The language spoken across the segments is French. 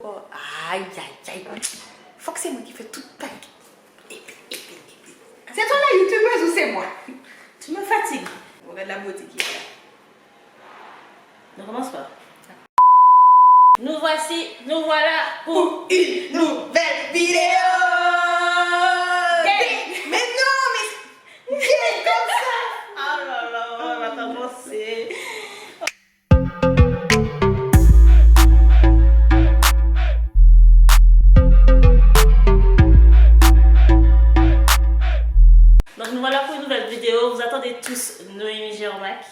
Oh, aïe, aïe, aïe. Faut que c'est moi qui fais toute pack. C'est toi la youtubeuse ou c'est moi? Tu me fatigues. Regarde la beauté qui est là. Ne commence pas. Nous voilà pour une nouvelle vidéo. Mais non, mais c'est comme ça. Oh là là, on va commencer. Donc nous voilà pour une nouvelle vidéo. Vous attendez tous Noémie Germac.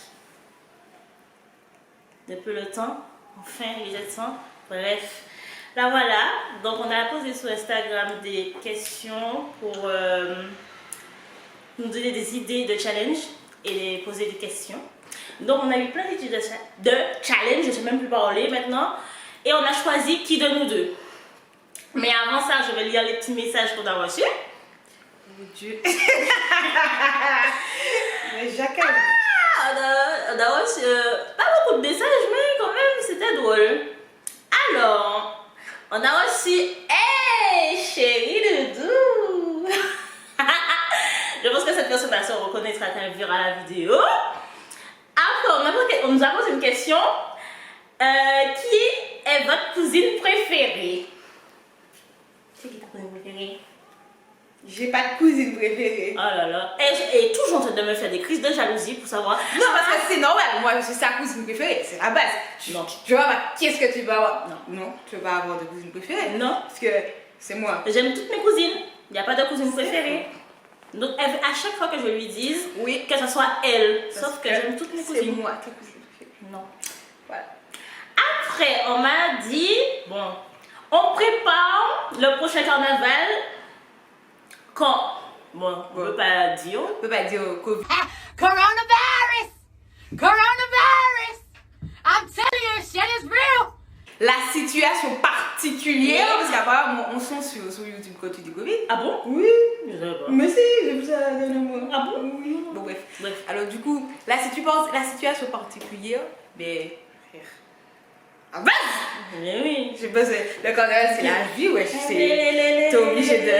Depuis le temps, enfin il est temps. Bref, là voilà. Donc on a posé sur Instagram des questions pour nous donner des idées de challenge et poser des questions. Donc on a eu plein d'idées de challenge, je ne sais même plus parler maintenant. Et on a choisi qui de nous deux. Mais avant ça, je vais lire les petits messages qu'on a reçus. Mon Dieu. Mais Jacques. On a reçu pas beaucoup de messages, mais quand même c'était drôle. Alors, on a reçu hey chérie Doudou. Je pense que cette personne-là se reconnaîtra quand elle verra la vidéo. Après, on nous a posé une question. Qui est votre cousine préférée? C'est qui ta cousine préférée? J'ai pas de cousine préférée. Oh là là. Et toujours en train de me faire des crises de jalousie pour savoir. Non, parce que c'est normal. Moi, je suis sa cousine préférée. C'est la base. Non. Tu vois, qu'est-ce que tu vas avoir? Non. Tu vas pas avoir de cousine préférée. Non. Parce que c'est moi. J'aime toutes mes cousines. Il n'y a pas de cousine préférée. Donc, à chaque fois que je lui dise, Oui, que ce soit elle. Sauf que j'aime toutes mes c'est cousines. moi ta cousine préférée. Non. Voilà. Après, on m'a dit, bon, on prépare le prochain carnaval quand? Bon, on ne peut pas dire. On peut pas dire Covid. Coronavirus! Coronavirus! I'm telling you, shit is real! La situation particulière, parce qu'apparemment, on sent sur YouTube quand tu dis Covid. Ah bon? Oui. Je savais pas. Mais si, j'ai vu ça dernièrement. Ah bon? Oui. Bon, bref. Bref. Alors, du coup, là, si tu penses la situation particulière, ben, frère. Ah, vas-y! Mais oui. Je pense que le carnaval, c'est la vie, ouais. T'es obligé de.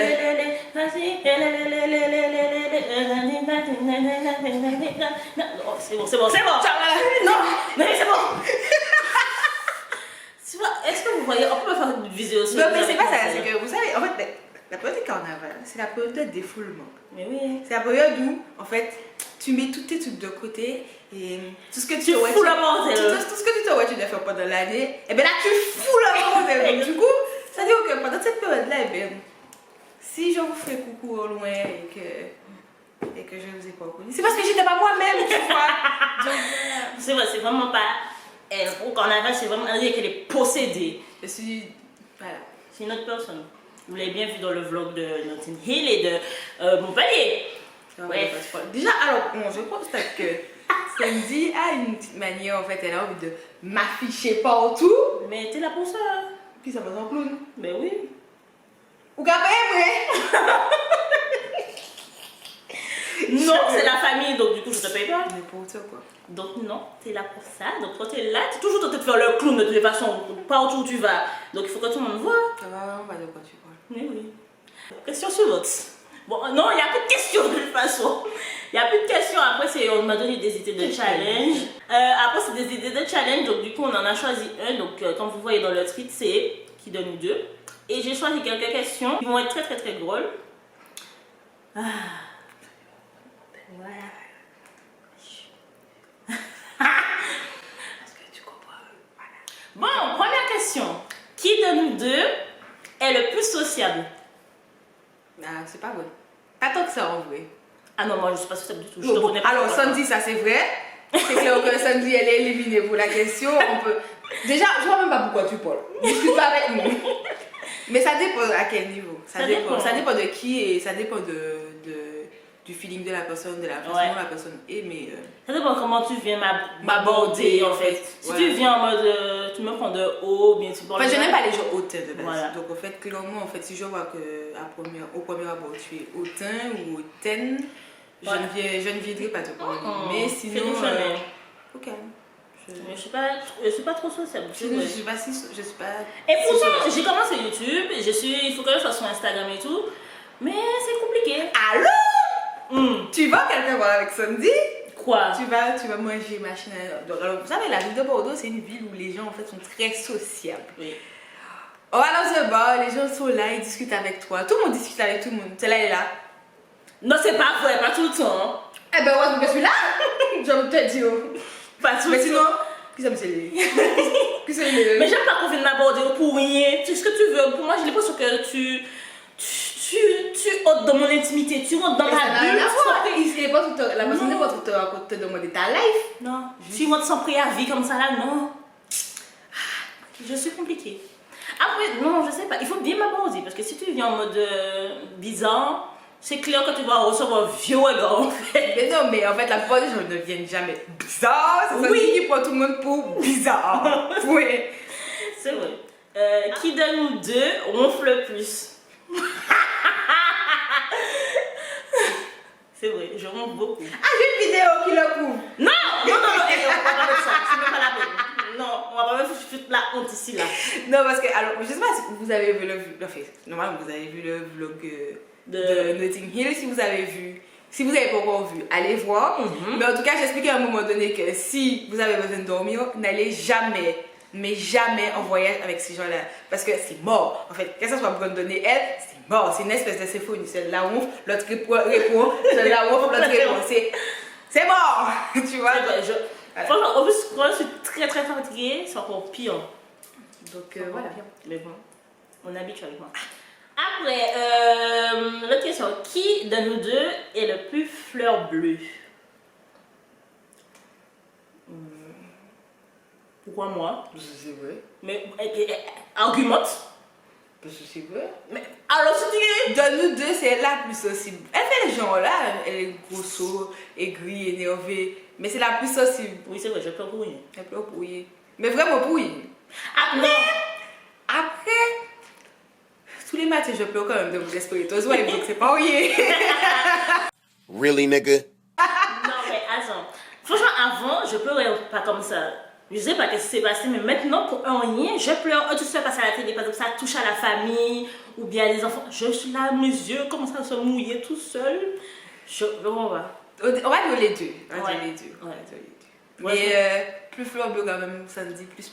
Oh, c'est bon. Non, mais c'est bon. Tu vois, est-ce que vous voyez, on peut faire une vidéo sur Non, mais c'est pas ça, c'est que vous savez, en fait, la période du carnaval, c'est la période de défoulement. Mais oui. C'est la période où, en fait, tu mets toutes tes trucs de côté et tout ce que Tu fous la bordel. tout ce que tu t'aurais dû faire pendant l'année, et bien là, tu fous la bordel. Donc, du coup, ça dit que pendant cette période-là, eh bien, si je vous fais coucou au loin et que je vous ai pas connu, c'est parce que j'étais pas moi-même, tu vois. Donc, voilà. C'est vrai, c'est vraiment pas elle. Au carnaval, c'est vraiment elle qu'elle est possédée. Je suis. Voilà. C'est une autre personne. Vous l'avez bien vu dans le vlog de Notting Hill et de Montpellier. Ouais. Déjà, alors, bon, je constate que Sandy a une petite manière, en fait, elle a envie de m'afficher partout. Mais t'es là pour ça. Puis ça va en clown. Mais oui. Ou quand même, Non, c'est la famille, donc du coup, je te paye pas. N'importe quoi. Donc non, t'es là pour ça. Donc toi, t'es là, t'es toujours en train de faire le clown de toutes les façons, partout où tu vas. Donc il faut que tout le monde voit. Ça va, on va de quoi tu parles. Mais oui. Question suivante. Bon, non, il n'y a plus de questions de toute façon. Il n'y a plus de questions. Après, on m'a donné des idées de challenge. Après, c'est des idées de challenge. Donc, du coup, on en a choisi un. Donc, comme vous voyez dans le tweet, c'est qui de nous deux. Et j'ai choisi quelques questions qui vont être très, très, très drôles. Ah. Voilà. Parce que tu comprends. Voilà. Bon, première question. Qui de nous deux est le plus sociable? Ah, c'est pas vrai. Pas tant que ça en vrai. Ah non, moi je ne suis pas sociable du tout. Je Bon, te connais pas. alors, Sandy, ça c'est vrai. C'est clair que Sandy, elle est éliminée pour la question. On peut. Déjà, je vois même pas pourquoi tu parles. Discute pas avec nous. Mais ça dépend à quel niveau. Ça dépend de qui et ça dépend du feeling de la personne, de la façon dont la personne est. Mais ça dépend comment tu viens m'aborder en fait. Si tu viens en mode tu me prends de haut, bien tu parles. Enfin, je n'aime pas les gens hautains de base. Voilà. Donc en fait, clairement, en fait, si je vois que au premier abord tu es hautain ou hautaine, je ne viendrai pas te parler. Mais sinon, fais du chemin. ok. Mais je suis pas trop sociable. Je suis pas si. Je suis pas. Et pourtant, j'ai commencé YouTube, il faut que je sois sur Instagram et tout, mais c'est compliqué. Allô? Tu vas quelqu'un voir avec Sandy? Quoi? Tu vas manger, machin. Donc, alors, vous savez, la ville de Bordeaux, c'est une ville où les gens en fait sont très sociables. Oui. On va dans un bar, les gens sont là, ils discutent avec toi. Tout le monde discute avec tout le monde. Celle-là est là. Non, c'est pas vrai, pas tout le temps. Eh ben, ouais, je suis là. Je vais te dire. Pas tout Mais le sinon, temps. qui ça me c'est Qui c'est les. Mais j'aime pas qu'on vienne m'aborder pour rien. Tu sais ce que tu veux. Pour moi, j'ai l'impression que tu ôtes dans mon intimité, tu rentres dans ma bulle. Ici, la personne n'est pas te demander ta life. Non, tu rentres sans préavis comme ça là, non. Je suis compliquée. Après, non, je sais pas, il faut bien m'aborder parce que si tu viens en mode bizarre, c'est clair que tu vas recevoir vieux regard en fait. Mais non, mais en fait, la plupart des gens ne viennent jamais bizarre. C'est ça qui prend tout le monde pour bizarre. Oui. C'est vrai. Qui de nous deux ronfle le plus? C'est vrai, je ronfle beaucoup. Ah, j'ai une vidéo qui le prouve. Non, on va pas parler de ça, c'est même pas la peine. Non, on va pas même foutre la honte ici là. Non, parce que, alors, je sais pas si vous avez vu le vlog. Enfin, normalement, vous avez vu le vlog de Notting Hill. Si vous avez vu, si vous n'avez pas encore vu, allez voir. Mais en tout cas, j'expliquais à un moment donné que si vous avez besoin de dormir, n'allez jamais, mais jamais en voyage avec ces gens-là. Parce que c'est mort. En fait, que ça soit Brandon et elle, c'est mort. C'est une espèce de symphonie. Celle-là ronfle, l'autre répond, celle-là ronfle, l'autre répond. C'est mort. Tu vois? Voilà. Franchement, en plus, quand je suis très très fatiguée, c'est encore pire. Donc voilà. Mais bon, on habitue avec moi. Après, l'autre question. Qui de nous deux est le plus fleur bleue? Pourquoi moi? C'est vrai. Mais argumente. Parce que c'est vrai. Mais alors si tu es... De nous deux, c'est la plus sensible. Elle fait les gens là, elle est grosso, aigrie, énervée. Mais c'est la plus sensible. Oui, c'est vrai, je pleure pour rien. Elle pleure pour rien. Mais vraiment pour rien. Après, tous les matins, je pleure quand même de vous espérer. Toi, donc c'est pas rien. Really, nigga? Non, mais attends. Franchement, avant, je pleurais pas comme ça. Je sais pas ce qui s'est passé, mais maintenant, pour un rien, je pleure. Tout ça passe à la télé, par exemple, ça touche à la famille ou bien les enfants. Je suis là, mes yeux commencent à se mouiller tout seul. On va dire les deux. On va dire Ouais. les deux. Ouais. Mais plus fleur bleue quand même, ça me dit plus.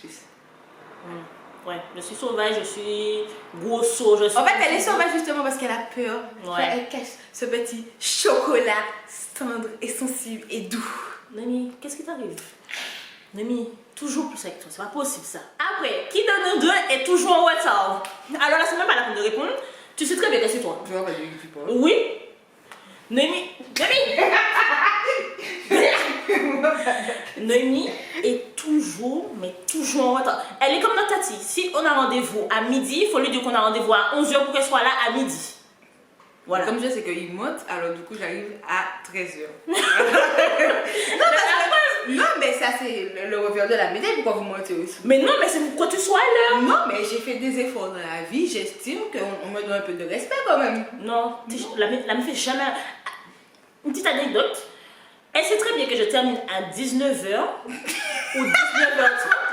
Ouais, je suis sauvage, je suis grosso, je suis... En fait, elle est sauvage justement parce qu'elle a peur. Ouais. Elle cache ce petit chocolat tendre et sensible et doux. Nami, qu'est-ce qui t'arrive? Nami, toujours plus avec toi, c'est pas possible ça. Après, qui de nous deux est toujours en retard? Alors là, c'est même pas la peine de répondre. Tu sais très bien que c'est toi. Je vois pas de qui tu parles. Oui. Noémie. Noémie est toujours, mais toujours en retard. Elle est comme notre Tati. Si on a rendez-vous à midi, il faut lui dire qu'on a rendez-vous à 11h pour qu'elle soit là à midi. Voilà. Comme je sais qu'il monte, alors du coup j'arrive à 13h. Non, mais ça c'est le revers de la médaille, pourquoi vous mentez aussi? Mais non, mais c'est pourquoi tu sois à l'heure. Non, mais j'ai fait des efforts dans la vie, j'estime qu'on me donne un peu de respect quand même. Non, la meuf fait jamais. Une petite anecdote. Elle sait très bien que je termine à 19h ou 19h30.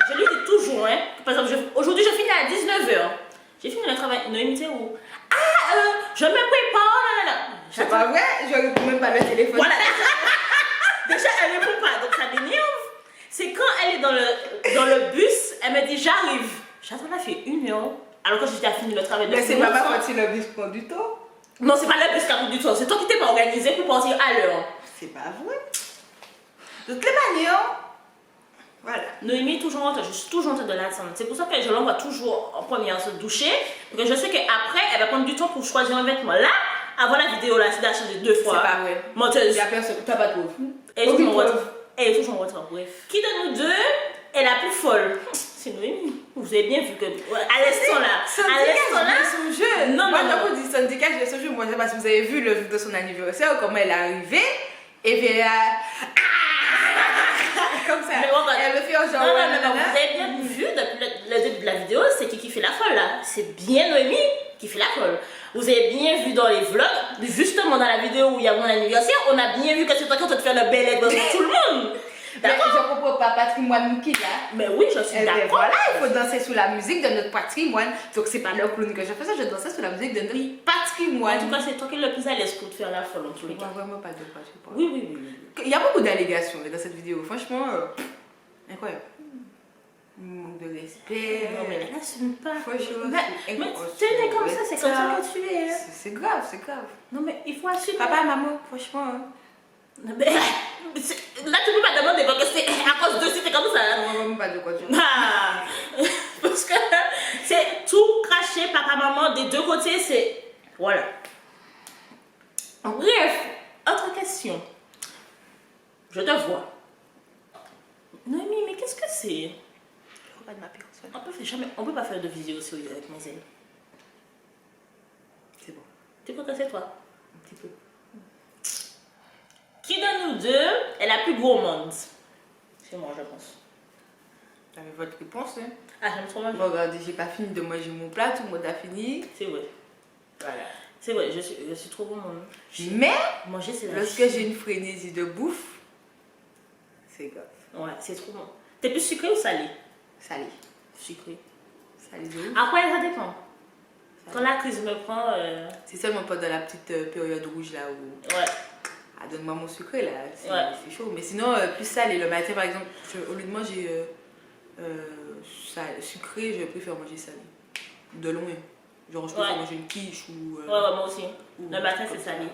Je lui dis toujours, hein. Par exemple, aujourd'hui je finis à 19h. J'ai fini le travail. Noémie, t'es où? Ah, je me prépare. Là. C'est pas vrai, je réponds même pas le téléphone. Voilà. Déjà, elle répond pas, donc ça m'énerve. C'est quand elle est dans le bus, elle me dit j'arrive. J'attends, elle fait 1 heure. Alors que j'ai déjà fini le travail de Mais c'est pas ma faute si le bus prend du temps. Non, c'est pas le bus qui a pris du temps. C'est toi qui t'es pas organisé pour partir à l'heure. C'est pas vrai. De toutes les manières, voilà. Noémie est toujours en retard, je suis toujours en train de l'attendre. C'est pour ça que je l'envoie toujours en première se doucher. Parce que je sais qu'après, elle va prendre du temps pour choisir un vêtement. Là, avant la vidéo, là, c'est déjà changé 2 fois. C'est pas vrai. Menteuse. Il y a personne, t'as pas de preuve. Elle est toujours en retard. Elle est toujours en retard, bref. Qui de nous deux est la plus folle? C'est Noémie. Vous avez bien vu que. À l'instant là. À l'instant là. Son jeu. Non, moi, non, quand on dit syndicat, je son jeu. Moi, je sais pas si vous avez vu le jour de son anniversaire, comment elle est arrivée. Et puis elle a. Comme ça. Mais bon, bah, elle me fait un genre. Non, vous avez bien vu depuis le début de la vidéo, c'est qui fait la folle là. C'est bien Noémie qui fait la folle. Vous avez bien vu dans les vlogs, justement dans la vidéo où il y a mon anniversaire, on a bien vu que c'est toi qui es en train de faire le bel aigle devant tout le monde. Mais je comprends pas patrimoine qui là. Mais oui, je suis Eh ben d'accord. voilà, il faut danser sous la musique de notre patrimoine. Donc c'est pas le clown que je faisais, je dansais sous la musique de notre En patrimoine. tout cas, c'est toi qui es le plus à l'aise pour te faire la folle en tous les Je cas. vois vraiment pas de quoi tu parles. Oui, oui, oui. Oui. Il y a beaucoup d'allégations dans cette vidéo, franchement, incroyable. Manque de respect. Non, mais elle n'assume pas. Franchement, Mais tu es comme ça, c'est comme ça que tu es. Hein. C'est grave, c'est grave. Non, mais il faut assumer. Papa et maman, franchement. Hein. Mais, là, tu peux pas demander parce que c'est à cause de c'était comme ça. Je vois vraiment pas de quoi tu parles. Ah, parce que c'est tout craché, papa, maman, des deux côtés, c'est. Voilà. Bref, autre question. Je te vois. Noémie, mais qu'est-ce que c'est? Pas de ma personne. On peut pas faire de vidéo sérieuse avec mes amis. C'est bon. Tu crois que c'est toi? Un petit peu. Qui de nous deux est la plus gourmande? C'est moi, je pense. J'avais votre réponse, hein. Ah, j'aime trop manger. Bon, regardez, j'ai pas fini de manger mon plat, tout le monde a fini. C'est vrai. Voilà. C'est vrai, je suis trop gourmande. Mais, Manger, c'est la lorsque j'ai une frénésie de bouffe, c'est grave. Ouais, c'est trop bon. T'es plus sucré ou salé? Salé. Sucré. Salé de ouf. Après, ça dépend. Quand la crise me prend. C'est seulement pas dans la petite période rouge là où. Ouais. Ah, donne-moi mon sucré là, c'est Ouais. c'est chaud. Mais sinon, plus salé. Le matin par exemple, au lieu de manger sucré, je préfère manger salé. De loin. Genre, je préfère Ouais. manger une quiche ou. Ouais, ouais, moi aussi. ou Le matin, comme c'est ça. salé.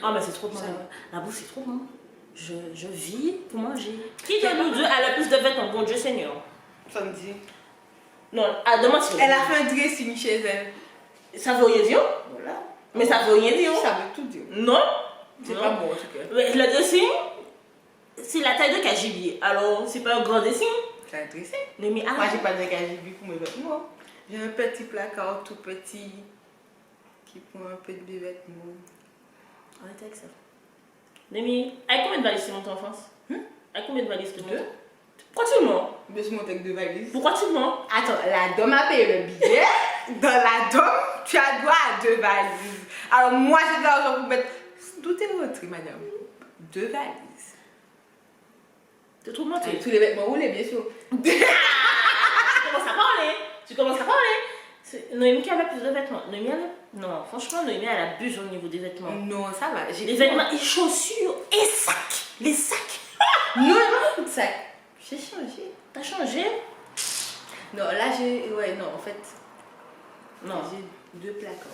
Ah, mais c'est trop bon. Salé. La bouffe, c'est trop bon. Je vis pour manger. Qui de nous deux a le plus de vêtements? Bon Dieu Seigneur. Samedi. Non, ah, demande si. Elle a fait un dressing chez elle. Ça veut rien dire? Voilà. Mais ça veut rien dire. Ça veut tout dire. Non? C'est Non. pas moi en tout cas. Mais le dressing, c'est la taille de cagibier. Alors, c'est pas un grand dressing. C'est un dressing. Mais Moi, ah, j'ai pas de KGB pour mes vêtements. J'ai un petit placard tout petit qui prend un peu de vêtements. arrêtez avec ça. Némi, avec combien de valises tu montes en France? Avec combien de valises tu montes? Deux. Pourquoi tu mens? Je suis montée avec deux valises. Pourquoi tu mens? Attends, la dame a payé le billet. Dans la dame, tu as droit à deux valises. Alors moi, j'ai de l'argent pour mettre. D'où t'es rentrée, madame? Deux valises. Tu trouves mentir? Avec tous les vêtements roulés, bien sûr. Tu commences à parler. Tu commences à parler. Noémie qui avait plus de vêtements. Noémie, non, franchement, Noémie, elle abuse au niveau des vêtements. Non, ça va. J'ai Les vêtements, et chaussures, et sacs. Les sacs. Non, non, coup de sac. J'ai changé. T'as changé? Non, là, j'ai. Ouais, non, en fait. Non. J'ai deux placards.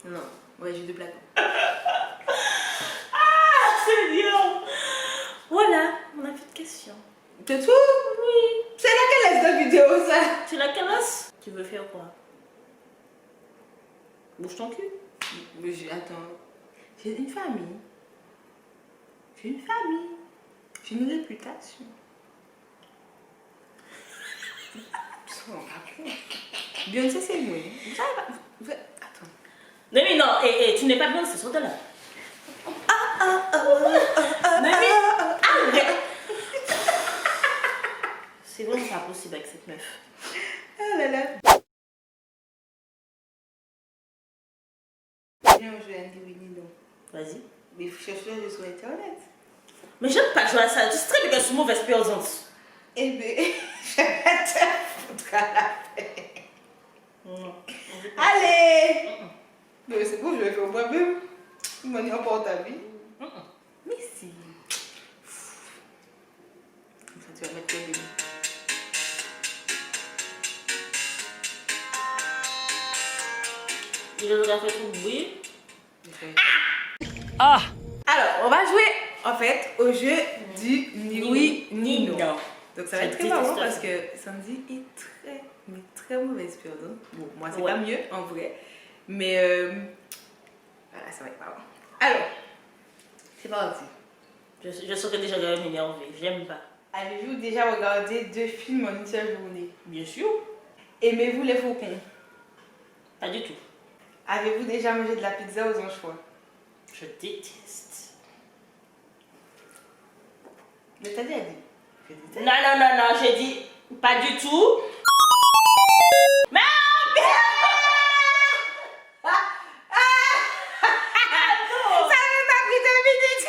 Non, ouais, j'ai deux placards. Ah, Seigneur. Voilà, on a plus de questions. C'est tout? Oui. C'est laquelle est cette vidéo, ça? Tu la calasses? Tu veux faire quoi? Bouge ton cul. Mais attends. J'ai une famille. J'ai une famille. J'ai une réputation. Beyoncé, c'est moi. Vous savez pas. Attends. Non, mais non, tu n'es pas bonne, c'est sur de là. Noémie, arrête. C'est vraiment pas possible avec cette meuf. Ah là là. Viens, je vais aller donc. Vas-y. Mais il faut chercher sur internet. Mais j'aime pas jouer à ça. Tu sais très bien que je suis mauvaise perdante. Eh bien, je vais te foutre à la paix. Allez! Mais c'est bon, je vais faire moi-même. Je m'en ai emporté à vie. Mais si. Comme ça, tu vas mettre tes limites. Il a fait trop de bruit. Ah! Alors, on va jouer en fait au jeu du ni oui ni non. Donc ça va être très marrant parce que Sandy est très, mais très mauvaise perdante. Bon, moi c'est pas mieux en vrai. Mais voilà, ça va être marrant. Alors, c'est parti. Je saurais déjà qu'elle va m'énerver. J'aime pas. Avez-vous déjà regardé 2 films en une seule journée? Bien sûr. Aimez-vous les faucons? Pas du tout. Avez-vous déjà mangé de la pizza aux anchois? Je déteste. Mais t'as déjà dit. Je déteste. Non, non, non, non, j'ai dit pas du tout. Mais Ça m'a pas pris 2 minutes.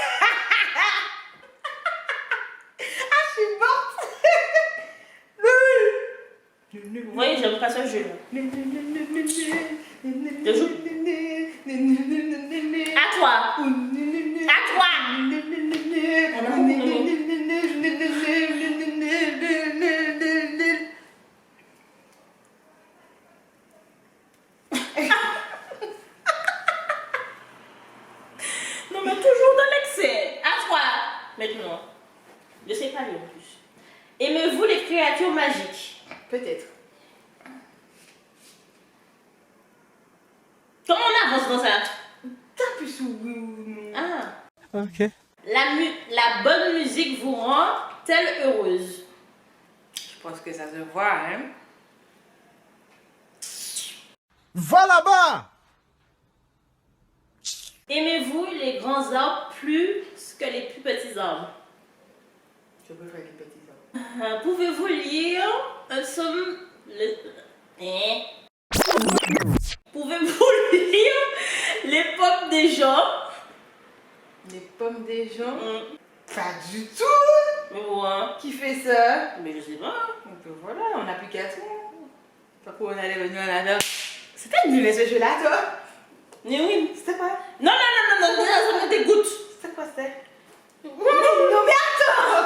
Je joue. À toi. À toi. On a compris le mot. Non mais toujours dans l'excès. À toi. Maintenant. Je sais pas lire en plus. Aimez-vous les créatures magiques? Peut-être. Comment on avance dans ça? T'as pu sous oui ou non? Ah. Ok. La bonne musique vous rend-elle heureuse? Je pense que ça se voit, hein. Va là-bas! Aimez-vous les grands arbres plus que les plus petits arbres? Je préfère les petits arbres. Pouvez-vous lire un somme... Pouvez-vous lire les pommes des gens? Les pommes des gens? Pas du tout! Ouais. Qui fait ça? Mais je sais pas. Donc voilà, on n'a plus qu'à tout. Pas qu'on allait venir là-dedans. C'était nul ce jeu-là, toi? Mais oui. C'était quoi? Non, ça me dégoûte. C'était quoi, c'était? Non, mais attends!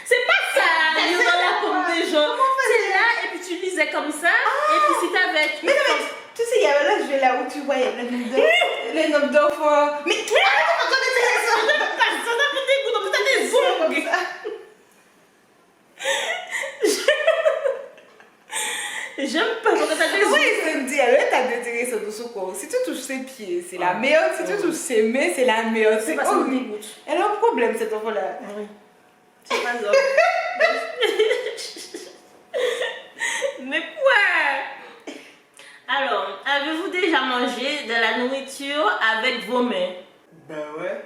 C'est pas ça, lire dans la pomme des gens. C'est là, et puis tu lisais comme ça, et puis si t'avais... Mais non, mais tu sais, il y avait le jeu là où tu voyais les noms d'enfants. Mais toi, tu vas connaître ça! Ça t'a fait dégoût, en plus t'as des ongles. Comme ça. J'aime pas quand t'as des ongles. Oui, je me dis, elle t'a déterré ce dessous quoi. Si tu touches ses pieds, c'est la merde. Si tu touches ses mains, c'est la merde. C'est pas ça me dégoûte. Elle a un problème, cette enfant-là. Oui. C'est pas ça. Mais quoi? Alors, avez-vous déjà mangé de la nourriture avec vos mains? Ben ouais.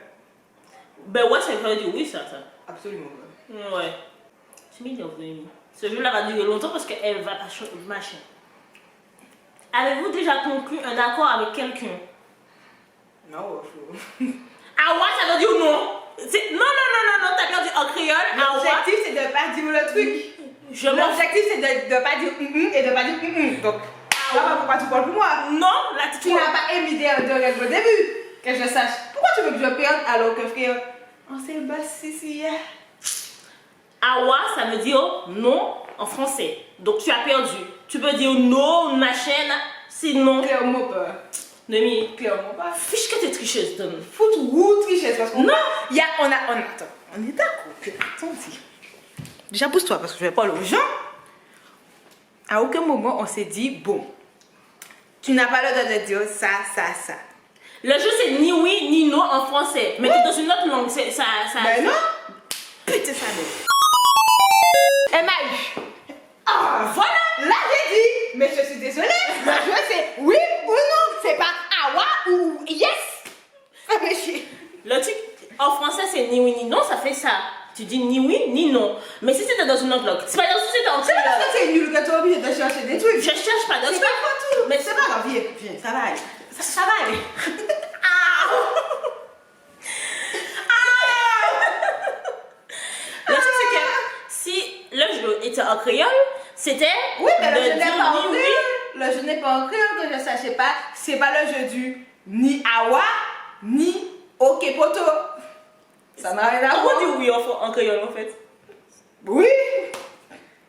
Ben ouais, ça veut dire oui, ça. Absolument pas. Ouais. C'est mignon, vous aimez. Ce jeu-là va durer longtemps parce qu'elle va machin. Avez-vous déjà conclu un accord avec quelqu'un? Non, Ah ouais, ça veut dire non. Non, t'as perdu en créole. Ah ouais. l'objectif, c'est de pas dire le truc. L'objectif, c'est de pas dire et de pas dire Donc, pourquoi tu parles pour moi? Non, là Tu n'as pas émis de règles au début. Que je sache. Pourquoi tu veux que je perde alors que frère, on s'est bassi ici. Awa, ça veut dire non en français. Donc tu as perdu. Tu peux dire non, machin, sinon. Clairement pas. Demi. Clairement pas. Fiche que t'es tricheuse, Tom. Fout ou tricheuse parce qu'on Non. Attends, on est d'accord que, attendez. Déjà pousse-toi parce que je vais parler aux gens. À aucun moment on s'est dit, bon, tu n'as pas le droit de dire ça. Le jeu c'est ni oui ni non en français. Mais t'es dans une autre langue. C'est ça. Ben non. Putain, ça donne. MAU. Ah, voilà. Là j'ai dit, mais je suis désolée. Le jeu c'est oui ou non. C'est pas awa ou yes. Ça fait chier. Le truc en français c'est ni oui ni non, ça fait ça. Tu dis ni oui ni non. Mais si c'était dans une autre langue, c'est pas dans si c'était en C'est pas créole. parce que c'est nul que tu es obligé de chercher des trucs. Je cherche pas d'autres C'est trucs. pas tout. Mais C'est pas grave, viens, ça va aller. Ça va aller. Le truc c'est que si le jeu était en créole, c'était Oui, mais le de jeu n'est dire pas en ni oui. créole. Le jeu n'est pas en créole que je sachais pas. C'est pas le jeu du ni awa, ni ok poto. Ça n'a rien à Pourquoi voir. on dit oui en créole en fait? Oui.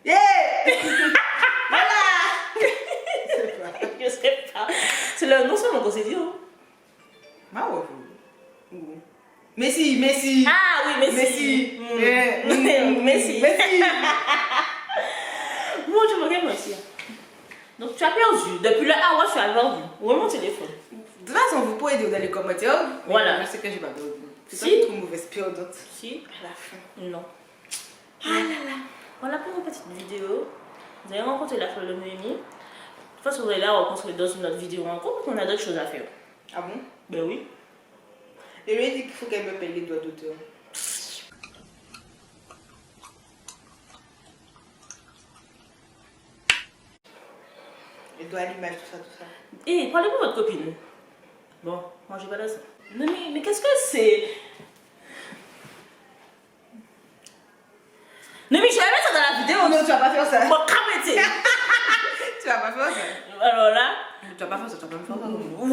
Yeah. Voilà. Je sais pas. C'est le non seulement qu'on s'est dit. Hein. Ah ouais. Messi. Ah oui, Messi. Messi. Messi. Messi. Moi, je me regarde Messi. Donc, tu as perdu. Depuis le hour, tu as perdu. Où est mon téléphone? De toute façon, vous pouvez dire dans les commentaires. Voilà. Je sais que j'ai pas perdu. C'est Si. pas trop mauvaise perdante. Si. À la fin. Non. Ah là là. Voilà pour une petite vidéo. Vous avez rencontré la folle de Noémie. De toute façon, vous allez la rencontrer dans une autre vidéo encore parce qu'on a d'autres choses à faire. Ah bon? Ben oui. Et lui, il dit qu'il faut qu'elle me paye les doigts d'auteur. Les doigts à l'image, tout ça. Et parlez-moi de votre copine. Bon, moi j'ai pas de ça. Mais qu'est-ce que c'est? Non mais je vais mettre ça dans la vidéo. tu vas pas faire ça. Bon, cramété. Tu vas pas faire ça. Alors là, Tu vas pas faire ça, tu vas pas me faire ça.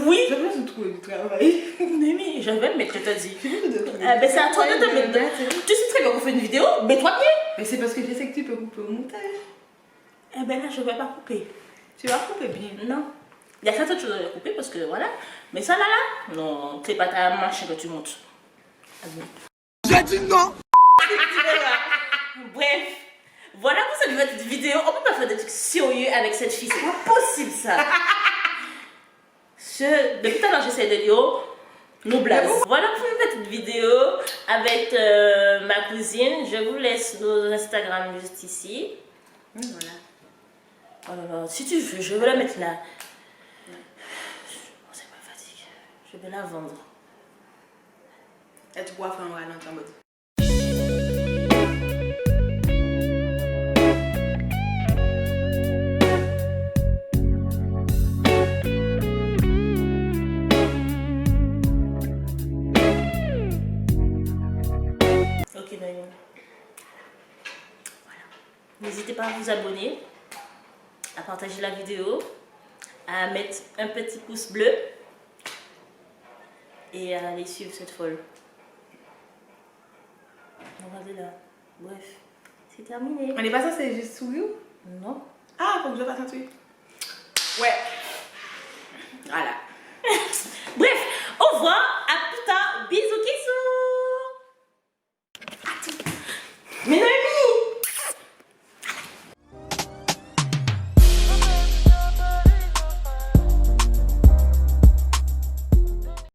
oui. J'aime bien ce trouver du travail. Mais je vais me mettre, je te dis. Ben, Ben, c'est à toi de te mettre. Tu sais très bien qu'on fait une vidéo, mets-toi bien. Mais c'est parce que je sais que tu peux couper au montage. Eh ben là, je vais pas couper. Tu vas couper bien. Non. Il y a certaines choses à couper parce que voilà. Mais ça là, non, c'est pas ta machine que tu montes. Ah bon. J'ai dit non. Bref, voilà pour cette petite vidéo. On peut pas faire des trucs sérieux avec cette fille, c'est pas possible ça. Depuis tout à l'heure, j'essaie de dire nos blagues. Voilà pour une petite vidéo avec ma cousine. Je vous laisse nos Instagram juste ici. Voilà. Oh là là, si tu veux, je vais la mettre là. Oh, c'est pas fatigué. Je vais la vendre. Et tu pourras faire un ralenti en mode. Ok, Noémie. Voilà. N'hésitez pas à vous abonner, à partager la vidéo, à mettre un petit pouce bleu et à aller suivre cette folle. Regardez là. Bref, c'est terminé. On est pas censé juste sourire? Non. Ah, faut que je fasse un truc. Ouais.